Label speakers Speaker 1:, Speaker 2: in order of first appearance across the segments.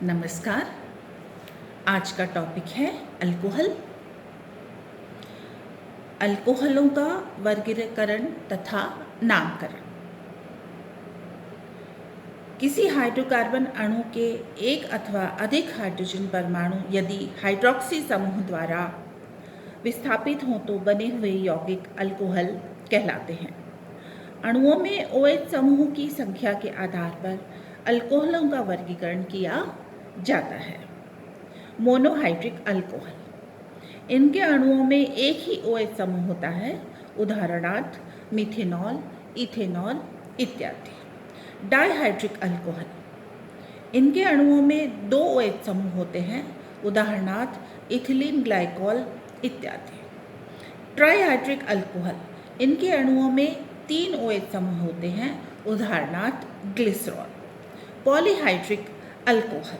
Speaker 1: नमस्कार। आज का टॉपिक है अल्कोहल। अल्कोहलों का वर्गीकरण तथा नामकरण। किसी हाइड्रोकार्बन अणु के एक अथवा अधिक हाइड्रोजन परमाणु यदि हाइड्रॉक्सी समूह द्वारा विस्थापित हों तो बने हुए यौगिक अल्कोहल कहलाते हैं। अणुओं में OH समूह की संख्या के आधार पर अल्कोहलों का वर्गीकरण किया जाता है। मोनोहाइड्रिक अल्कोहल, इनके अणुओं में एक ही OH समूह होता है, उदाहरणार्थ मिथेनॉल, इथेनॉल इत्यादि। डाइहाइड्रिक अल्कोहल, इनके अणुओं में दो OH समूह होते हैं, उदाहरणार्थ इथिलीन ग्लाइकॉल इत्यादि। ट्राइहाइड्रिक अल्कोहल, इनके अणुओं में तीन OH समूह होते हैं, उदाहरणार्थ ग्लिसरॉल। पॉलीहाइड्रिक अल्कोहल,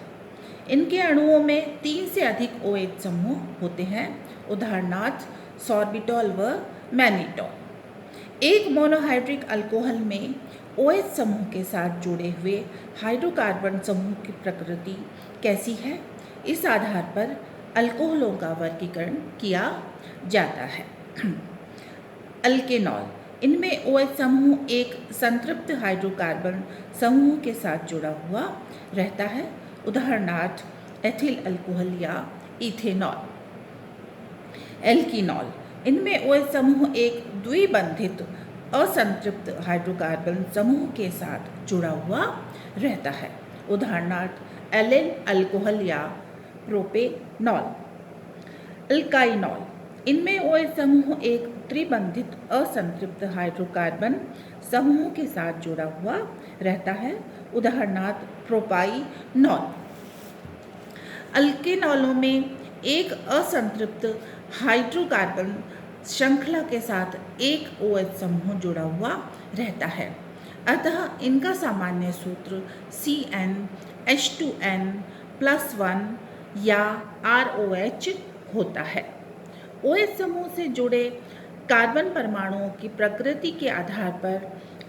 Speaker 1: इनके अणुओं में तीन से अधिक OH समूह होते हैं, उदाहरणार्थ सॉर्बिटॉल व मैनिटॉल। एक मोनोहाइड्रिक अल्कोहल में OH समूह के साथ जुड़े हुए हाइड्रोकार्बन समूह की प्रकृति कैसी है, इस आधार पर अल्कोहलों का वर्गीकरण किया जाता है। अल्केनॉल, इनमें OH समूह एक संतृप्त हाइड्रोकार्बन समूह के साथ जुड़ा हुआ रहता है, उदाहरणार्थ एथिल अल्कोहल या इथेनॉल। एल्कीनॉल, इनमें OH समूह एक द्विबंधित असंतृप्त हाइड्रोकार्बन समूह के साथ जुड़ा हुआ रहता है, उदाहरणार्थ एलिल अल्कोहल या प्रोपेनॉल। अल्काइनॉल, इनमें OH समूह एक त्रिबंधित असंतृप्त हाइड्रोकार्बन समूह के साथ जुड़ा हुआ रहता है, उदाहरणार्थ प्रोपाइनॉल। अल्केनॉलों में एक असंतृप्त हाइड्रोकार्बन श्रृंखला के साथ एक OH समूह जुड़ा हुआ रहता है, अतः इनका सामान्य सूत्र CnH2n+1 या ROH होता है। OH समूह से जुड़े कार्बन परमाणुओं की प्रकृति के आधार पर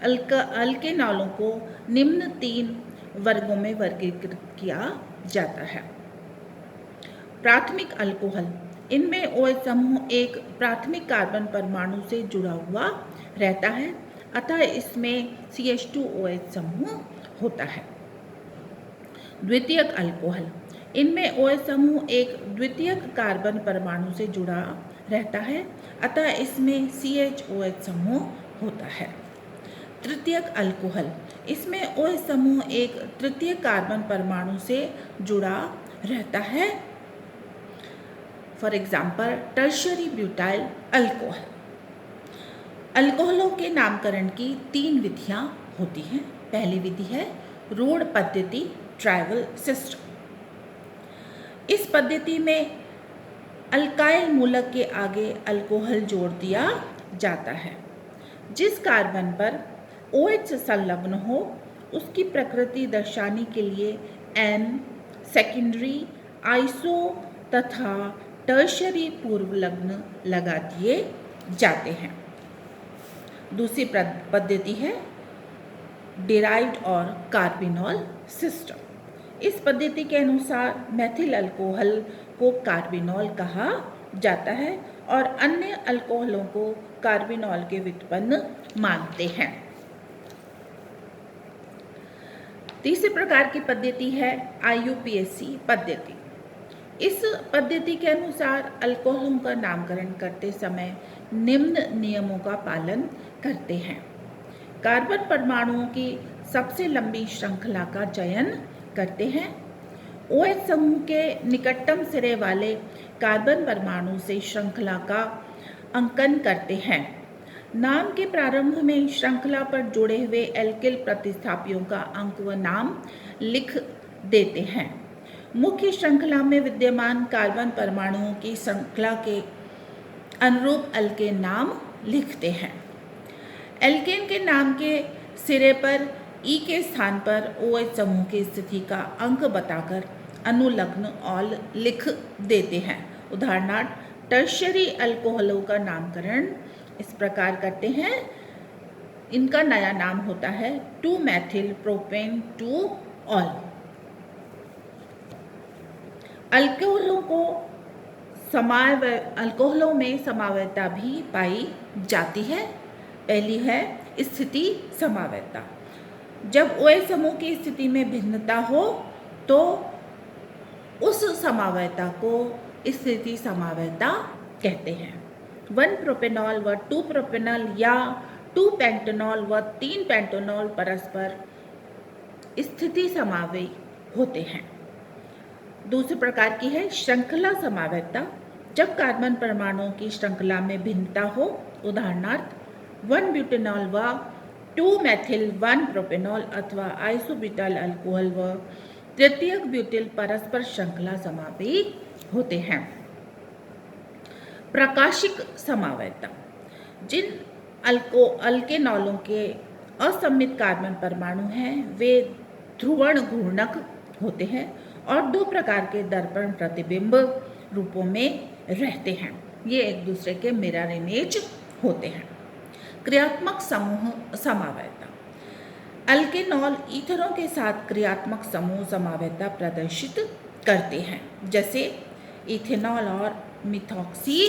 Speaker 1: अल्केनॉलों को निम्न तीन वर्गों में वर्गीकृत किया जाता है। प्राथमिक अल्कोहल, इनमें OH समूह एक प्राथमिक कार्बन परमाणु से जुड़ा हुआ रहता है, अतः इसमें CH2OH समूह होता है। द्वितीयक अल्कोहल, इनमें OH समूह एक द्वितीयक कार्बन परमाणु से जुड़ा रहता है, अतः इसमें CHOH समूह होता है। तृतीयक अल्कोहल, इसमें OH समूह एक तृतीय कार्बन परमाणु से जुड़ा रहता है, for example tertiary butyl alcohol. अल्कोहलों के नामकरण की तीन विधियां होती हैं। पहली विधि है रूढ़ पद्धति, ट्राइवल सिस्टम। इस पद्धति में अल्काइल मूलक के आगे अल्कोहल जोड़ दिया जाता है। जिस कार्बन पर OH संलग्न हो उसकी प्रकृति दर्शाने के लिए N, सेकेंडरी, आइसो तथा टर्शियरी पूर्वलग्न लगा दिए जाते हैं। दूसरी पद्धति है डिराइव्ड और कार्बिनॉल सिस्टम। इस पद्धति के अनुसार मेथिल अल्कोहल को कार्बिनॉल कहा जाता है और अन्य अल्कोहलों को कार्बिनॉल के व्युत्पन्न मानते हैं। तीसरे प्रकार की पद्धति है IUPAC पद्धति। इस पद्धति के अनुसार अल्कोहलों का नामकरण करते समय निम्न नियमों का पालन करते हैं। कार्बन परमाणुओं की सबसे लंबी श्रृंखला का चयन करते हैं। OH समूह के निकटतम सिरे वाले कार्बन परमाणु से श्रृंखला का अंकन करते हैं। नाम के प्रारंभ में श्रृंखला पर जुड़े हुए एल्किल प्रतिस्थापियों का अंक व नाम लिख देते हैं। मुख्य श्रृंखला में विद्यमान कार्बन परमाणुओं की श्रृंखला के अनुरूप अल्केन नाम लिखते हैं। एल्केन के नाम के सिरे पर E के स्थान पर OH समूह की स्थिति का अंक बताकर अनुलग्न ऑल लिख देते हैं। उदाहरणार्थ टर्शियरी अल्कोहलों का नामकरण इस प्रकार करते हैं। इनका नया नाम होता है 2-मेथिल प्रोपेन 2 ऑल। अल्कोहलों में समावयता भी पाई जाती है। पहली है स्थिति समावयता। जब OH समूह की स्थिति में भिन्नता हो तो उस समावयता को स्थिति समावयता कहते हैं। 1 प्रोपेनॉल व 2 प्रोपेनॉल या 2 पेंटेनॉल व 3 पेंटेनॉल परस्पर स्थिति समावयी होते हैं। दूसरे प्रकार की है श्रृंखला समावयता। जब कार्बन परमाणुओं की श्रृंखला में भिन्नता हो, उदाहरणार्थ 1 ब्यूटेनॉल व 2 मेथिल 1 प्रोपेनॉल अथवा आइसोब्यूटाइल अल्कोहल व तृतीयक ब्यूटिल परस्पर श्रृंखला समावयी होते हैं। प्रकाशिक समावयता। जिन अल्केनॉलों के असममित कार्बन परमाणु हैं वे ध्रुवण घूर्णक होते हैं और 2 प्रकार के दर्पण प्रतिबिंब रूपों में रहते हैं। ये एक दूसरे के मिरर इमेज होते हैं। क्रियात्मक समूह समावयता। अल्केनॉल ईथरों के साथ क्रियात्मक समूह समावयता प्रदर्शित करते हैं, जैसे इथेनॉल और मिथॉक्सी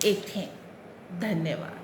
Speaker 1: एथेन। धन्यवाद।